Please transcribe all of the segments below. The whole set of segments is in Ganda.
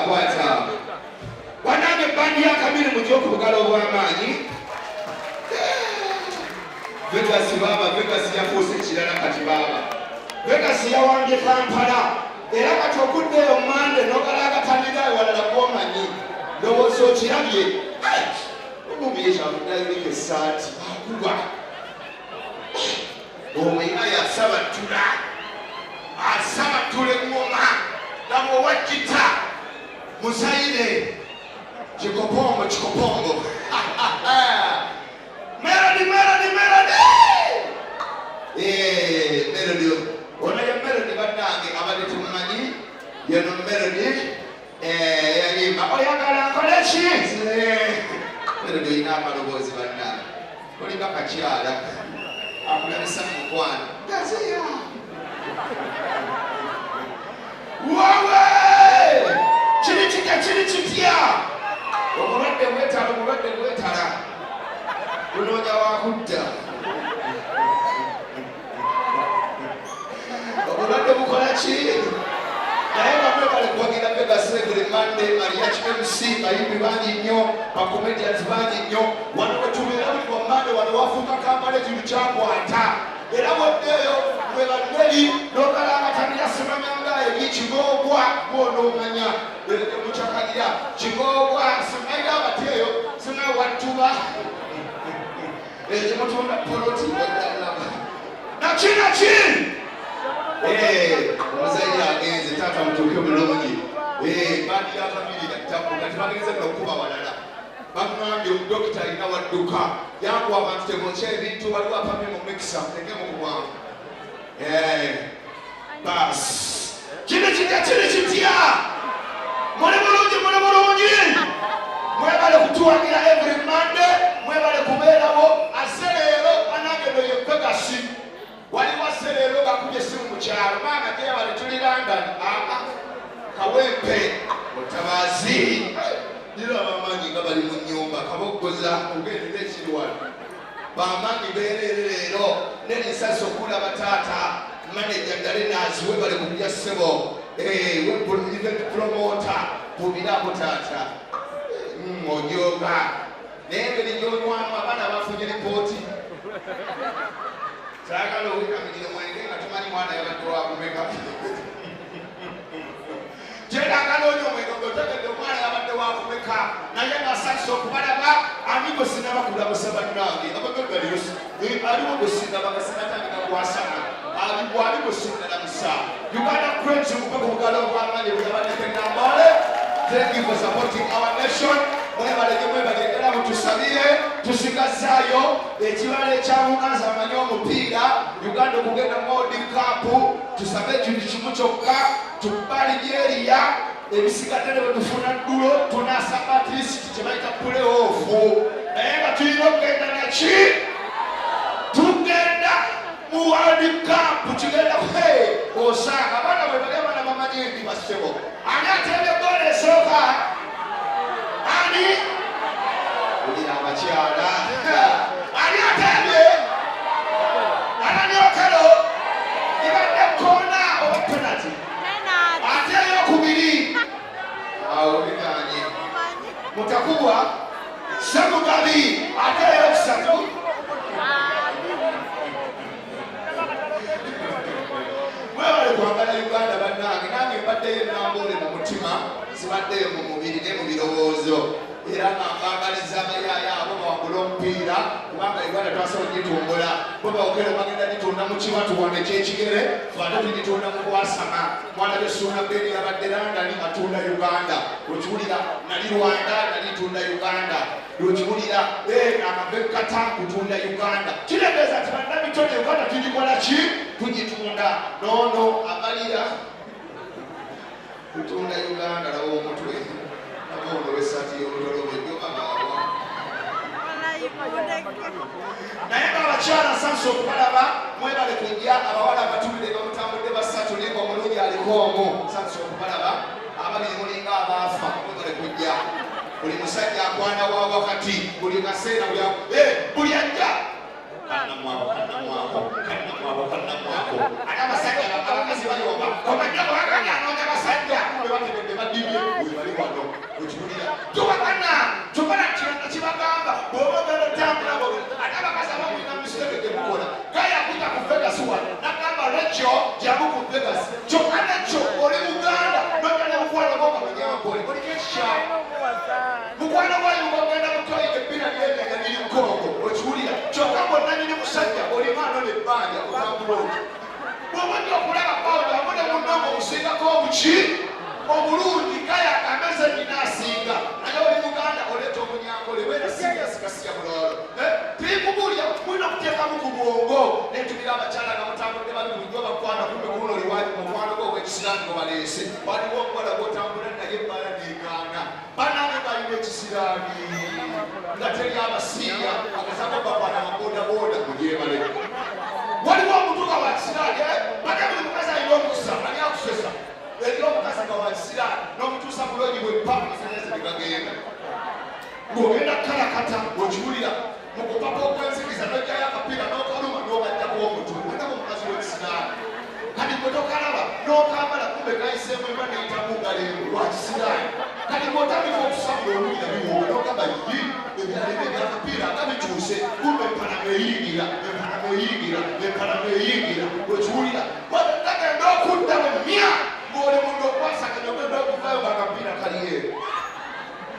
kwata banange bandi ya kabiri mu gy'okubugalo obw'amaanyi Vegas baba Vegas yafuuse ekirala kati baba Vegas yawambye Kampala era kati okuddeyo Mande n'okalaagataniga ewalala gw'omanyi ndowooza okirabye omubiyesa amudayirika essaati akuba omwina yasabatula asabatula eŋŋoma laba owajjita musayire kikopongo Melody ona ya Melody bannange abadde tumumanyi yeno Melody yayimba oyagala nkole ki Melody oyina amaloboozi bannange olinga kakyala akulabisa mu mukwano gazeya wawe kiri kitya omulwadde gwetala unoonya wakudda obulwadde bukola ki naye bamwe bali kuwagira Vegas every Monday Mariach MC bayimbi bangi nnyo bakomedians bangi nnyo wano wetubeera buli Monday wano wafuuka Kampala ekintu kyakwata era boddeeyo bwe badderi n'okalaagatanira Semamanga ebikigoogwa gwonoomanya mukyakadira kigoogwa Semaira abateeyo Semawattuba mutunda poloti nakinakin omuzaire agenze taata mutuuke bulungi bandi yafamiri yatabuga tebagenze nokuba walala bamwambye omudokita alina wadduka yangu abantu temokya ebintu waliwo apamye mu mikisa tegemu kubwangu bas kiri kitya muli bulungi mwebale kutuwagira every Monday mwebale kubeerawo asereero anagendo ye Vegas waliwo asereero gakubye essimu mu kyalo maama gyebale tuli London kawempe mutabaazi nira bamaanyi nga bali mu nnyumba kaboggoza kugendera ekiri wano bamaanyi beerere leero nelisasi okulaba taata manager Dalenazi webale kulya ssebo event promoter tubirako taata ojoga naye engeri gyonywamu abaana bafunye lipooti saagala owekamigire mwenge nga tumanyi mwana yabadde wakumeka kyendagala onyo omwenge otegedde omwana yabadde wakumeka naye ngaasanyusa okubalaba amigo sinabakulamusa bannange aliwo gwesinaba sinatandika kwasana aliwo sinalamusa Uganda Cranes mukubugalo obw'amaanyi bwe yabadde Nambale. Thank you for supporting our nation. Mwebale mutusabire tusigazaayo ekibala ekyamuganza amanyi omupiira Uganda okugenda World Cup tusabe ekintu kimu kyokka tubali gyeriya ebisigadde bwe tufuna ddulo tunasaba at least kyebayita play off naye nga tulina okugenda naki tugenda mu World Cup kigenda osanga abaana bwe bali abaana bamanyi endi basebo ani atende goal esooka ani ulina abakyala ani atende anani okero ibadde kona oba penalty ate eyokubiri awo biganye mutakubwa Semugabi ate eyokusatu mwebale kwagala Uganda bannange nange mbaddeyo Nambole mu mutima sibaddeyo mu mubiri ne mu birowoozo era nga mbagaliza abayaaya abo bawagula omupiira kubanga Uganda twasobola ogitumbula bo bawokero bagenda gitunda mu kibatu wane kyekigere fate tugitunda mu Bwasama mwana besuuna beni yabadde London atunda Uganda okiwulira nali Rwanda nalitunda Uganda okiwulira akavekata kutunda Uganda kiregeeza nti bannabitone Uganda tugikola ki tugitunda nono amalira kutunda Uganda lawo omutwe abono wesati yololobe gyobagawa naye ng'abakyala sanso okubalaba mwebale kujja abawala abatulire bamutambudde basatu naye omulungi aliko omu sanso okubalaba ababiri mulinga abaafa mwebale kujja buli musajja akwana wa wakati buli kaseera buli ajja kannamwako ate abasajja abakazi bayoba omajja bwaganya anoonya basajja bebategedde badibye obuki obulungi kaya ameze ninasinga naye oli muganda oleeta omunyankole wera siyasikasiya bulolo tikubulya mulina okuteekamu ku bwongo netubira abakyala nga mutambudde babi bulijjo bakwana kumbe kuno oliwaji mukwano gwo ogwekisiraani gwe baleese waliwo omukola gwotambula naye bbala negaana banange balina ekisiraani nga teri abasiiya agezako bakwana mabodaboda mulyebale waliwo omutuka wa kisiraani bane buli mukazi alina omukisa ani akusesa eri omukazi nga wa kisiraani n'omutuusa bulonyi bwe papa masanyalaze negagenda ng'ogenda kukalakata okiwulira mukupapa okwenzikiza nojjayo akapiira n'okaluma n'obajjako omutu wenako omukazi w'ekisiraani kati gwe tokalaba n'okambala kumbe kayiseemu eba neyitamu ngalengo wa kisiraani kati ng'otandika okusabula owulira biwooga n'ogamba yi ebyalebe ebyakapiira nga bikyuse kumbe empalamo eyingira empalamo eyingira empalamo eyingira wekiwulira gagenda okuddamu mya ng'oli mundu okwasaganya ogenda okuvayo ng'akapiira kaliyeero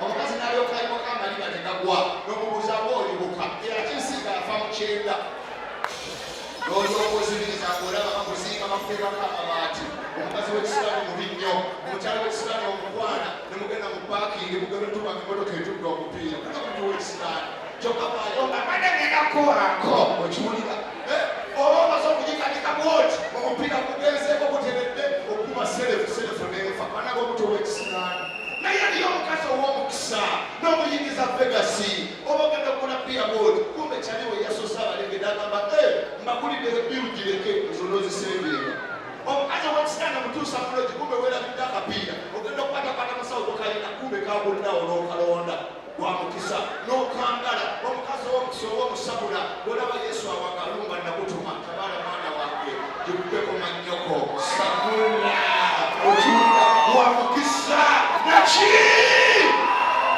omukazi nalyokayimuka amaliba tegagwa n'omubuuzamu olibuka era kinsinga yafa mu kyenda n'olyokuzibiriza ng'olaba bamuzinga bamuteekako amabaati omukazi w'ekisiraani mubi nnyo omukyala w'ekisiraani omukwana ne mugenda mu paakingi mugenda otuba emmotoka etudde omupiira kata muntu w'ekisiraani kyokka bayo amade ngenakoako okiwulira oba omaze okugikanika bwoti omupiira gugenzeeko guteredde okuma serefu neefa banaga omuntu w'ekisiraani naye aliyo omukazi ow'omukisa n'omuyingiza vegasi oba ogenda okuna piya bwoti kumbe kyaliwo yasosa abalengedde agamba mbagulidde birugireke ezo n'ozisembenga omukazi ow'ekisiraani omutuusa mulogi kumbe weerabidde akapiira ogenda okukwatakwata musawo tokalina kumbe kabulinawo n'okalonda gwa mukisa n'okangala omukazi ow'omukisa ow'omusabula olaba yesu awagalumba nakutuma tabaala mwana wange gikubbeko mannyoko sabula okiwulira gwa mukisa naki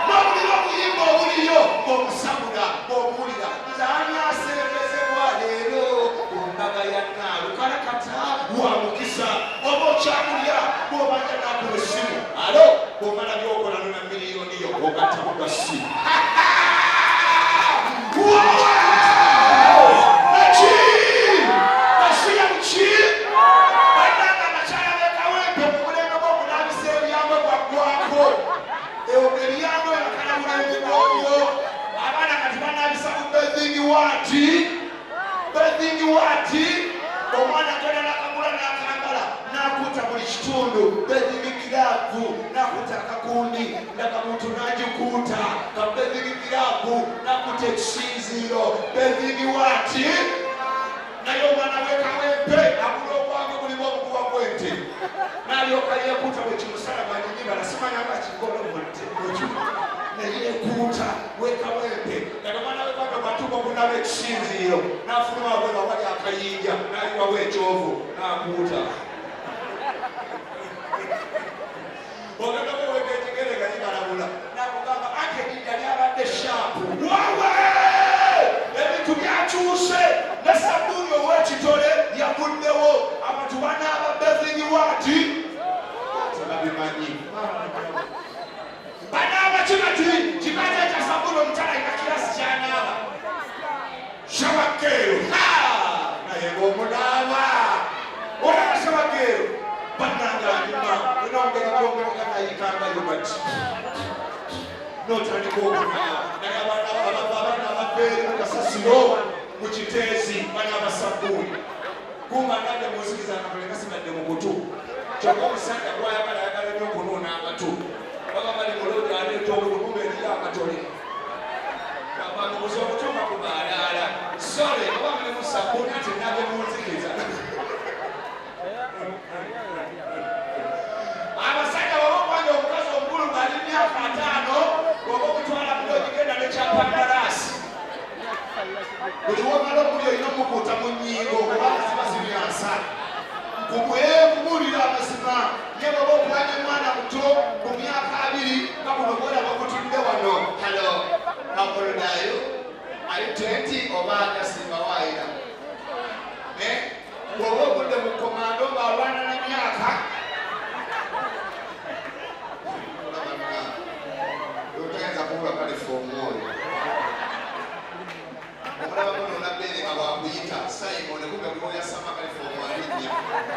n'obulira obuyimba obuliyo ng'omusabula ng'obuwulira zaani asembezebwa leero ku mbaga ya naalu kalakata gwa mukisa oba okyamulya bw'obanja n'akuba essimu alo bw'omala byokola nona miliyoni yo ogatta mugasi naki asiya muki bannanga abakyala beekawempe mumulembe gw'okunaabisa ebyambo gwaggwako ebyambo yakalabula emigongo abaana kati banaabisa mu bethingi waati omwana agenda nakagula n'akambala n'akuta buli kitundu bethingi giraavu n'akuta akakundi nakamuntu n'agikuuta kabethingi giraavu n'akuta ekisinziiro bethingi waati naye omwana wekawempe agula obwange bulimu obuguwa gwente n'alyoka yeekuuta bwe kimusala banyinyibala simanyanga kigolomate neyekuuta wekawempe kati omwana wekawempe bwatuuka okunaba ekisinziiro n'afuluma wabwera wali akayinja n'aliwawo ekyovu n'akuuta ogenda weweka ekigere nga kibalabula nakugamba anti ejinja lyabadde shaapu wawe ebintu byakyuse ne sabbuuni ow'ekitole yaguddewo abantu banaaba bethingi waati tebabimanyi banaaba kibati kikaza ekya sabbuuni omukyala ina kirasi kyanaaba shabakeero naye ng'omunaaba olaba shabakeero bannanganyuma enongeri gyongera nayikangayo bati notandika okunaaba naye abaana ababeere mu kasasiro mu kiteezi banaaba sabbuuni kumba nabye munzikiza nakoleka sigadde mu kutu kyokka omusajja gwayagala ayagala nnyo okunuuna amatu baba bali mulodi aleeta obulumumba eriyo akatole bamubuza omutumba ku baalaala sole oba mulimu sabbuuni ati nabye munzikiza abasajja baba okwanja omukazi omukulu ngaali myaka 5 oba okutwala mulogi genda nekyapandalaasi buli womala okuli olina omukuuta mu nnyingo kubanga ziba zimyansa kubulira amazima naye baba okulanya omwana muto mu myaka 2 nga buno bwera bakutudde wano halo makolonayo ali 20 oba agasimba waayira bw'oba ogudde mu komando ng'alwana na myaka otayinza kubula kalefu omwoyo omulaba guno olabbeere nga bwakuyita sayimone kumbe gwoyasama kalefu omwalinnya